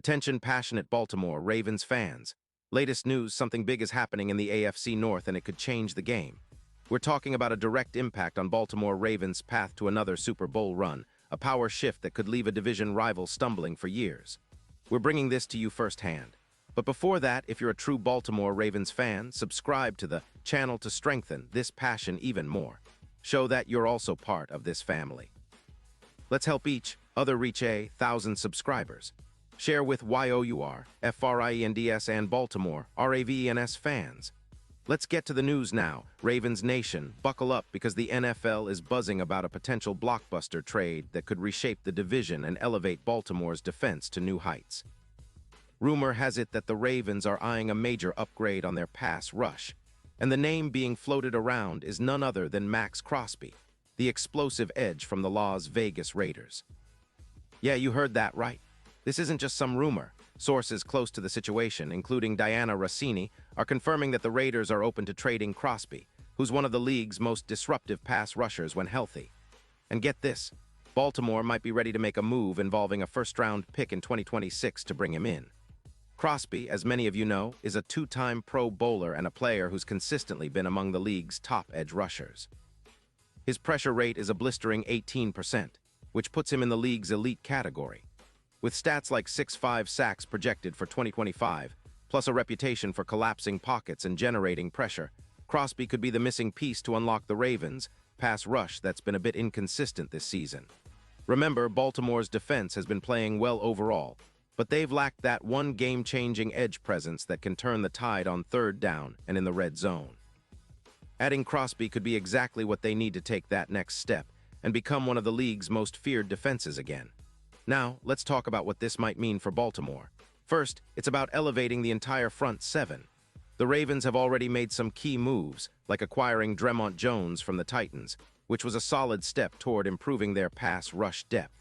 Attention passionate Baltimore Ravens fans. Latest news, something big is happening in the AFC North and it could change the game. We're talking about a direct impact on Baltimore Ravens' path to another Super Bowl run, a power shift that could leave a division rival stumbling for years. We're bringing this to you firsthand. But before that, if you're a true Baltimore Ravens fan, subscribe to the channel to strengthen this passion even more. Show that you're also part of this family. Let's help each other reach 1,000 subscribers. Share with YOUR, FRIENDS and Baltimore, RAVENS fans. Let's get to the news now. Ravens Nation, buckle up because the NFL is buzzing about a potential blockbuster trade that could reshape the division and elevate Baltimore's defense to new heights. Rumor has it that the Ravens are eyeing a major upgrade on their pass rush, and the name being floated around is none other than Max Crosby, the explosive edge from the Las Vegas Raiders. Yeah, you heard that right. This isn't just some rumor. Sources close to the situation, including Diana Rossini, are confirming that the Raiders are open to trading Crosby, who's one of the league's most disruptive pass rushers when healthy. And get this, Baltimore might be ready to make a move involving a first-round pick in 2026 to bring him in. Crosby, as many of you know, is a two-time Pro Bowler and a player who's consistently been among the league's top edge rushers. His pressure rate is a blistering 18%, which puts him in the league's elite category. With stats like 6.5 sacks projected for 2025, plus a reputation for collapsing pockets and generating pressure, Crosby could be the missing piece to unlock the Ravens' pass rush that's been a bit inconsistent this season. Remember, Baltimore's defense has been playing well overall, but they've lacked that one game-changing edge presence that can turn the tide on third down and in the red zone. Adding Crosby could be exactly what they need to take that next step and become one of the league's most feared defenses again. Now, let's talk about what this might mean for Baltimore. First, it's about elevating the entire front seven. The Ravens have already made some key moves, like acquiring Dre'Mont Jones from the Titans, which was a solid step toward improving their pass rush depth.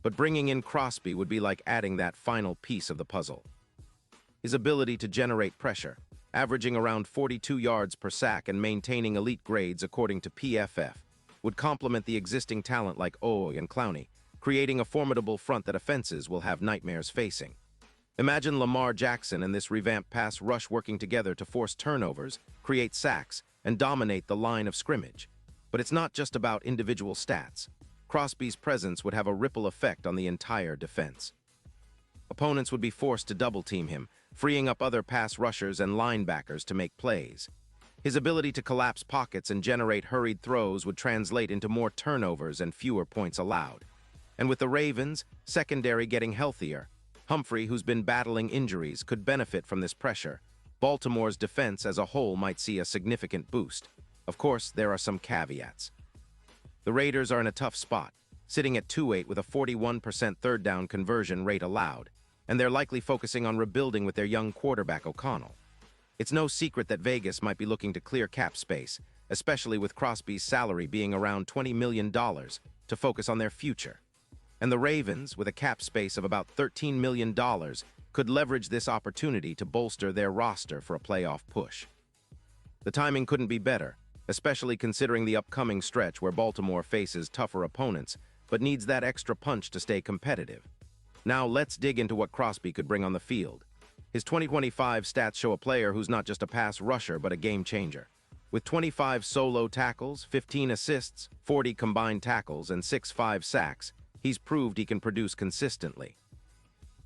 But bringing in Crosby would be like adding that final piece of the puzzle. His ability to generate pressure, averaging around 42 yards per sack and maintaining elite grades according to PFF, would complement the existing talent like Owe and Clowney, creating a formidable front that offenses will have nightmares facing. Imagine Lamar Jackson and this revamped pass rush working together to force turnovers, create sacks, and dominate the line of scrimmage. But it's not just about individual stats. Crosby's presence would have a ripple effect on the entire defense. Opponents would be forced to double-team him, freeing up other pass rushers and linebackers to make plays. His ability to collapse pockets and generate hurried throws would translate into more turnovers and fewer points allowed. And with the Ravens' secondary getting healthier, Humphrey, who's been battling injuries, could benefit from this pressure. Baltimore's defense as a whole might see a significant boost. Of course, there are some caveats. The Raiders are in a tough spot, sitting at 2-8 with a 41% third down conversion rate allowed, and they're likely focusing on rebuilding with their young quarterback O'Connell. It's no secret that Vegas might be looking to clear cap space, especially with Crosby's salary being around $20 million, to focus on their future. And the Ravens, with a cap space of about $13 million, could leverage this opportunity to bolster their roster for a playoff push. The timing couldn't be better, especially considering the upcoming stretch where Baltimore faces tougher opponents, but needs that extra punch to stay competitive. Now let's dig into what Crosby could bring on the field. His 2025 stats show a player who's not just a pass rusher but a game changer. With 25 solo tackles, 15 assists, 40 combined tackles, and 6.5 sacks, he's proved he can produce consistently.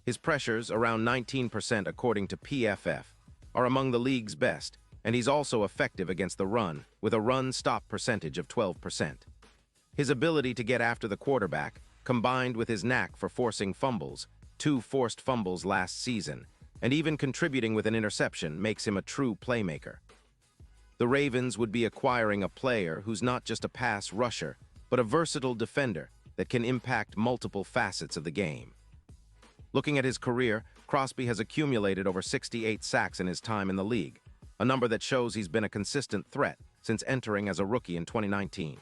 His pressures, around 19% according to PFF, are among the league's best, and he's also effective against the run, with a run-stop percentage of 12%. His ability to get after the quarterback, combined with his knack for forcing fumbles, 2 forced fumbles last season, and even contributing with an interception, makes him a true playmaker. The Ravens would be acquiring a player who's not just a pass rusher, but a versatile defender that can impact multiple facets of the game. Looking at his career, Crosby has accumulated over 68 sacks in his time in the league, a number that shows he's been a consistent threat since entering as a rookie in 2019.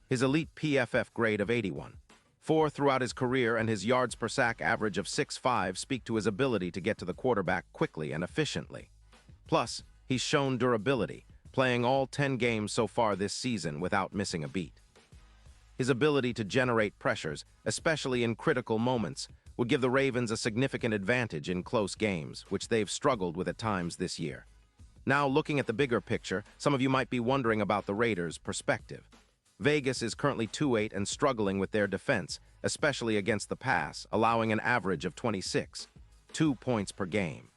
His elite PFF grade of 81.4 throughout his career and his yards per sack average of 6.5 speak to his ability to get to the quarterback quickly and efficiently. Plus, he's shown durability, playing all 10 games so far this season without missing a beat. His ability to generate pressures, especially in critical moments, would give the Ravens a significant advantage in close games, which they've struggled with at times this year. Now, looking at the bigger picture, some of you might be wondering about the Raiders' perspective. Vegas is currently 2-8 and struggling with their defense, especially against the pass, allowing an average of 26, 2 points per game.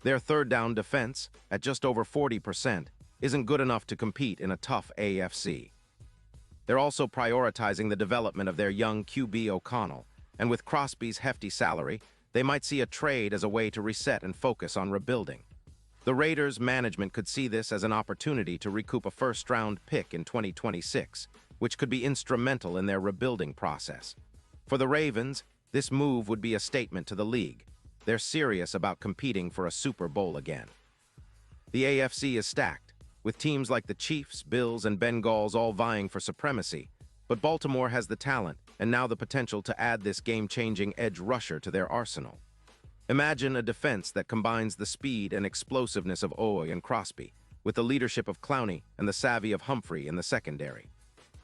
Their third down defense, at just over 40%, isn't good enough to compete in a tough AFC. They're also prioritizing the development of their young QB O'Connell, and with Crosby's hefty salary, they might see a trade as a way to reset and focus on rebuilding. The Raiders' management could see this as an opportunity to recoup a first-round pick in 2026, which could be instrumental in their rebuilding process. For the Ravens, this move would be a statement to the league. They're serious about competing for a Super Bowl again. The AFC is stacked, with teams like the Chiefs, Bills, and Bengals all vying for supremacy, but Baltimore has the talent and now the potential to add this game-changing edge rusher to their arsenal. Imagine a defense that combines the speed and explosiveness of Owe and Crosby, with the leadership of Clowney and the savvy of Humphrey in the secondary.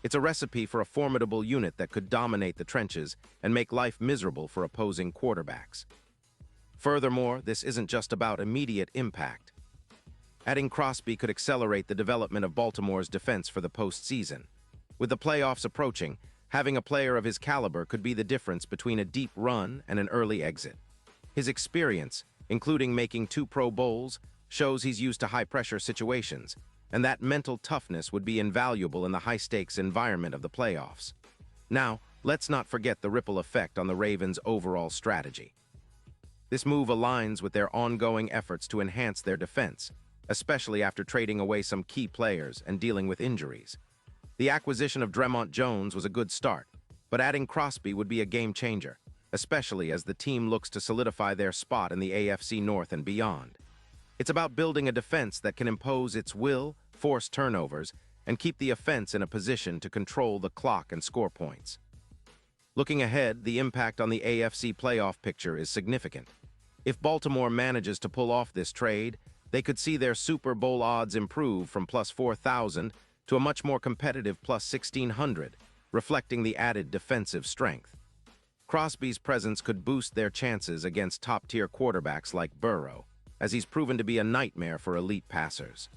It's a recipe for a formidable unit that could dominate the trenches and make life miserable for opposing quarterbacks. Furthermore, this isn't just about immediate impact. Adding Crosby could accelerate the development of Baltimore's defense for the postseason. With the playoffs approaching, having a player of his caliber could be the difference between a deep run and an early exit. His experience, including making 2 Pro Bowls, shows he's used to high-pressure situations, and that mental toughness would be invaluable in the high-stakes environment of the playoffs. Now, let's not forget the ripple effect on the Ravens' overall strategy. This move aligns with their ongoing efforts to enhance their defense, especially after trading away some key players and dealing with injuries. The acquisition of Dremont Jones was a good start, but adding Crosby would be a game-changer, especially as the team looks to solidify their spot in the AFC North and beyond. It's about building a defense that can impose its will, force turnovers, and keep the offense in a position to control the clock and score points. Looking ahead, the impact on the AFC playoff picture is significant. If Baltimore manages to pull off this trade, they could see their Super Bowl odds improve from plus 4,000 to a much more competitive plus 1,600, reflecting the added defensive strength. Crosby's presence could boost their chances against top-tier quarterbacks like Burrow, as he's proven to be a nightmare for elite passers.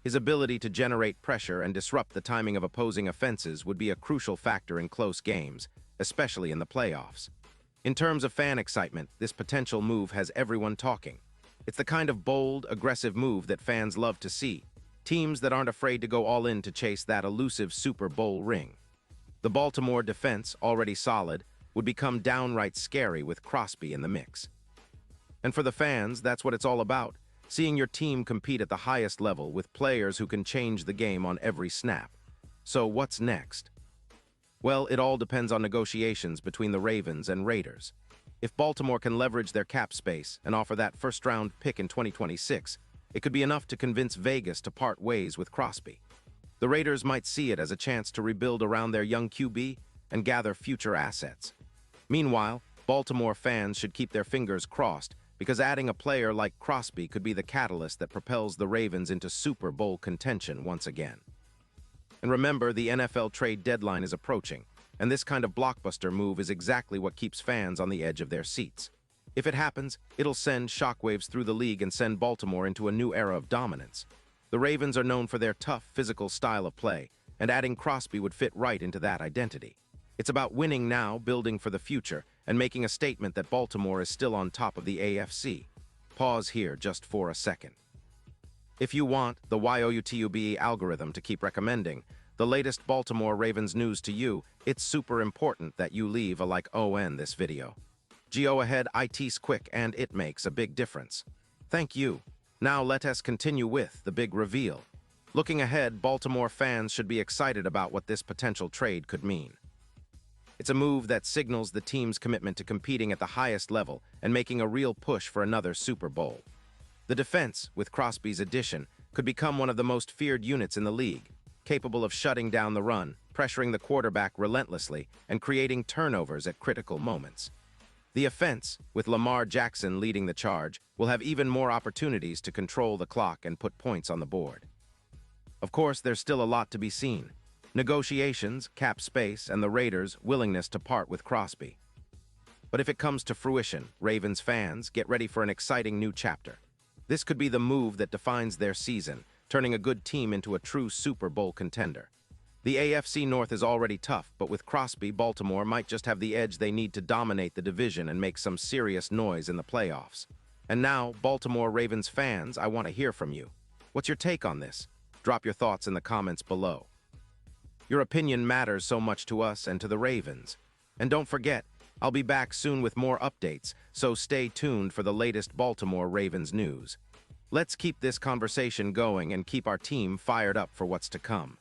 His ability to generate pressure and disrupt the timing of opposing offenses would be a crucial factor in close games, especially in the playoffs. In terms of fan excitement, this potential move has everyone talking. It's the kind of bold, aggressive move that fans love to see, teams that aren't afraid to go all in to chase that elusive Super Bowl ring. The Baltimore defense, already solid, would become downright scary with Crosby in the mix. And for the fans, that's what it's all about, seeing your team compete at the highest level with players who can change the game on every snap. So what's next? Well, it all depends on negotiations between the Ravens and Raiders. If Baltimore can leverage their cap space and offer that first-round pick in 2026, it could be enough to convince Vegas to part ways with Crosby. The Raiders might see it as a chance to rebuild around their young QB and gather future assets. Meanwhile, Baltimore fans should keep their fingers crossed because adding a player like Crosby could be the catalyst that propels the Ravens into Super Bowl contention once again. And remember, the NFL trade deadline is approaching, and this kind of blockbuster move is exactly what keeps fans on the edge of their seats. If it happens, it'll send shockwaves through the league and send Baltimore into a new era of dominance. The Ravens are known for their tough, physical style of play, and adding Crosby would fit right into that identity. It's about winning now, building for the future, and making a statement that Baltimore is still on top of the AFC. Pause here just for a second. If you want the YouTube algorithm to keep recommending the latest Baltimore Ravens news to you, it's super important that you leave a like on this video. Go ahead, it's quick and it makes a big difference. Thank you. Now let us continue with the big reveal. Looking ahead, Baltimore fans should be excited about what this potential trade could mean. It's a move that signals the team's commitment to competing at the highest level and making a real push for another Super Bowl. The defense, with Crosby's addition, could become one of the most feared units in the league, capable of shutting down the run, pressuring the quarterback relentlessly, and creating turnovers at critical moments. The offense, with Lamar Jackson leading the charge, will have even more opportunities to control the clock and put points on the board. Of course, there's still a lot to be seen. Negotiations, cap space, and the Raiders' willingness to part with Crosby. But if it comes to fruition, Ravens fans, get ready for an exciting new chapter. This could be the move that defines their season, turning a good team into a true Super Bowl contender. The AFC North is already tough, but with Crosby, Baltimore might just have the edge they need to dominate the division and make some serious noise in the playoffs. And now, Baltimore Ravens fans, I want to hear from you. What's your take on this? Drop your thoughts in the comments below. Your opinion matters so much to us and to the Ravens. And don't forget, I'll be back soon with more updates, so stay tuned for the latest Baltimore Ravens news. Let's keep this conversation going and keep our team fired up for what's to come.